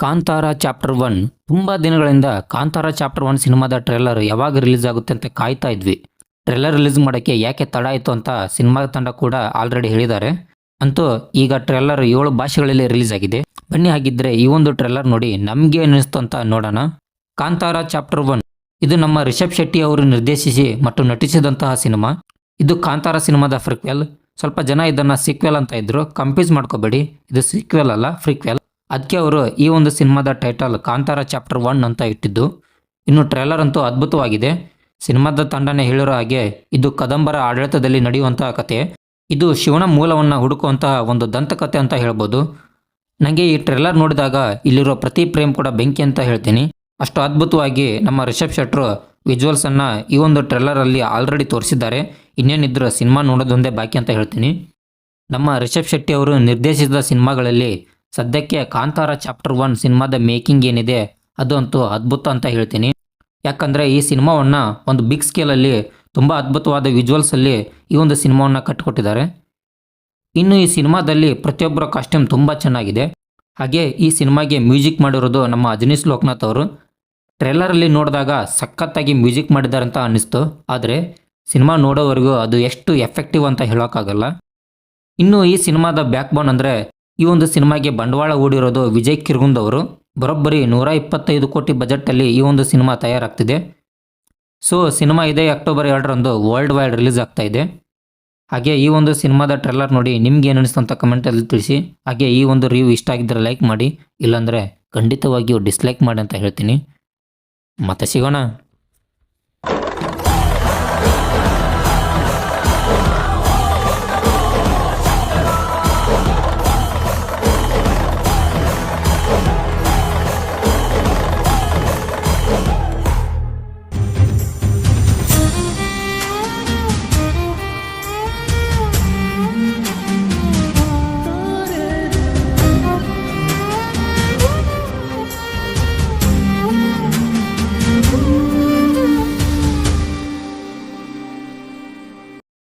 Kantara chapter 1 ತುಂಬ ದಿನಗಳಿಂದ Kantara chapter 1 ಸಿನಿಮಾದ ಟ್ರೇಲರ್ ಯಾವಾಗ ರಿಲೀಸ್ ಆಗುತ್ತೆ ಅಂತ ಕಾಯ್ತಾ ಇದ್ವಿ. ಟ್ರೇಲರ್ ರಿಲೀಸ್ ಮಾಡೋಕ್ಕೆ ಯಾಕೆ ತಡ ಆಯಿತು ಅಂತ ಸಿನಿಮಾ ತಂಡ ಕೂಡ ಆಲ್ರೆಡಿ ಹೇಳಿದ್ದಾರೆ. ಅಂತೂ ಈಗ ಟ್ರೇಲರ್ 7 ಭಾಷೆಗಳಲ್ಲಿ ರಿಲೀಸ್ ಆಗಿದೆ. ಬನ್ನಿ ಹಾಗಿದ್ರೆ ಈ ಒಂದು ಟ್ರೇಲರ್ ನೋಡಿ ನಮಗೆ ಅನ್ನಿಸ್ತು ಅಂತ ನೋಡೋಣ. ಕಾಂತಾರ ಚಾಪ್ಟರ್ 1 ಇದು ನಮ್ಮ ರಿಷಬ್ ಶೆಟ್ಟಿ ಅವರು ನಿರ್ದೇಶಿಸಿ ಮತ್ತು ನಟಿಸಿದಂತಹ ಸಿನಿಮಾ. ಇದು ಕಾಂತಾರ ಸಿನಿಮಾದ ಫ್ರಿಕ್ವೆಲ್. ಸ್ವಲ್ಪ ಜನ ಇದನ್ನು ಸಿಕ್ವೆಲ್ ಅಂತ ಇದ್ರು, ಕನ್ಫ್ಯೂಸ್ ಮಾಡ್ಕೋಬೇಡಿ, ಇದು ಸಿಕ್ವೆಲ್ ಅಲ್ಲ, ಫ್ರಿಕ್ವೆಲ್. ಅದಕ್ಕೆ ಅವರು ಈ ಒಂದು ಸಿನಿಮಾದ ಟೈಟಲ್ ಕಾಂತಾರ ಚಾಪ್ಟರ್ 1 ಅಂತ ಇಟ್ಟಿದ್ದು. ಇನ್ನು ಟ್ರೇಲರ್ ಅಂತೂ ಅದ್ಭುತವಾಗಿದೆ. ಸಿನಿಮಾದ ತಂಡನೇ ಹೇಳಿರೋ ಹಾಗೆ ಇದು ಕದಂಬರ ಆಡಳಿತದಲ್ಲಿ ನಡೆಯುವಂತಹ ಕತೆ. ಇದು ಶಿವನ ಮೂಲವನ್ನು ಹುಡುಕುವಂತಹ ಒಂದು ದಂತಕತೆ ಅಂತ ಹೇಳ್ಬೋದು. ನನಗೆ ಈ ಟ್ರೇಲರ್ ನೋಡಿದಾಗ ಇಲ್ಲಿರೋ ಪ್ರತಿ ಫ್ರೇಮ್ ಕೂಡ ಬೆಂಕಿ ಅಂತ ಹೇಳ್ತೀನಿ. ಅಷ್ಟು ಅದ್ಭುತವಾಗಿ ನಮ್ಮ ರಿಷಬ್ ಶೆಟ್ರು ವಿಜುವಲ್ಸನ್ನು ಈ ಒಂದು ಟ್ರೇಲರಲ್ಲಿ ಆಲ್ರೆಡಿ ತೋರಿಸಿದ್ದಾರೆ. ಇನ್ನೇನಿದ್ರು ಸಿನಿಮಾ ನೋಡೋದೊಂದೇ ಬಾಕಿ ಅಂತ ಹೇಳ್ತೀನಿ. ನಮ್ಮ ರಿಷಬ್ ಶೆಟ್ಟಿ ಅವರು ನಿರ್ದೇಶಿಸಿದ ಸಿನಿಮಾಗಳಲ್ಲಿ ಸದ್ಯಕ್ಕೆ ಕಾಂತಾರ ಚಾಪ್ಟರ್ 1 ಸಿನಿಮಾದ ಮೇಕಿಂಗ್ ಏನಿದೆ ಅದು ಅಂತೂ ಅದ್ಭುತ ಅಂತ ಹೇಳ್ತೀನಿ. ಯಾಕಂದರೆ ಈ ಸಿನಿಮಾವನ್ನು ಒಂದು ಬಿಗ್ ಸ್ಕೇಲಲ್ಲಿ ತುಂಬ ಅದ್ಭುತವಾದ ವಿಜುವಲ್ಸಲ್ಲಿ ಈ ಒಂದು ಸಿನಿಮಾವನ್ನು ಕಟ್ಟಿಕೊಟ್ಟಿದ್ದಾರೆ. ಇನ್ನು ಈ ಸಿನಿಮಾದಲ್ಲಿ ಪ್ರತಿಯೊಬ್ಬರ ಕಾಸ್ಟ್ಯೂಮ್ ತುಂಬ ಚೆನ್ನಾಗಿದೆ. ಹಾಗೆ ಈ ಸಿನಿಮಾಗೆ ಮ್ಯೂಸಿಕ್ ಮಾಡಿರೋದು ನಮ್ಮ ಅಜನೀಶ್ ಲೋಕನಾಥ್ ಅವರು. ಟ್ರೇಲರಲ್ಲಿ ನೋಡಿದಾಗ ಸಖತ್ತಾಗಿ ಮ್ಯೂಸಿಕ್ ಮಾಡಿದ್ದಾರೆ ಅಂತ ಅನ್ನಿಸ್ತು. ಆದರೆ ಸಿನಿಮಾ ನೋಡೋವರೆಗೂ ಅದು ಎಷ್ಟು ಎಫೆಕ್ಟಿವ್ ಅಂತ ಹೇಳೋಕ್ಕಾಗಲ್ಲ. ಇನ್ನು ಈ ಸಿನಿಮಾದ ಬ್ಯಾಕ್ ಬೋನ್ ಅಂದರೆ ಈ ಒಂದು ಸಿನಿಮಾಗೆ ಬಂಡವಾಳ ಹೂಡಿರೋದು ವಿಜಯ್ ಕಿರ್ಗುಂದ್ ಅವರು. ಬರೋಬ್ಬರಿ 125 ಕೋಟಿ ಬಜೆಟಲ್ಲಿ ಈ ಒಂದು ಸಿನಿಮಾ ತಯಾರಾಗ್ತಿದೆ. ಸೊ ಸಿನಿಮಾ ಇದೇ ಅಕ್ಟೋಬರ್ 2ರಂದು ವರ್ಲ್ಡ್ ವೈಡ್ ರಿಲೀಸ್ ಆಗ್ತಾ ಇದೆ. ಹಾಗೆ ಈ ಒಂದು ಸಿನಿಮಾದ ಟ್ರೇಲರ್ ನೋಡಿ ನಿಮ್ಗೆ ಏನು ಅನಿಸ್ತು ಅಂತ ಕಮೆಂಟಲ್ಲಿ ತಿಳಿಸಿ. ಹಾಗೆ ಈ ಒಂದು ರಿವ್ಯೂ ಇಷ್ಟ ಆಗಿದ್ದರೆ ಲೈಕ್ ಮಾಡಿ, ಇಲ್ಲಾಂದರೆ ಖಂಡಿತವಾಗಿಯೂ ಡಿಸ್ಲೈಕ್ ಮಾಡಿ ಅಂತ ಹೇಳ್ತೀನಿ. ಮತ್ತೆ ಸಿಗೋಣ.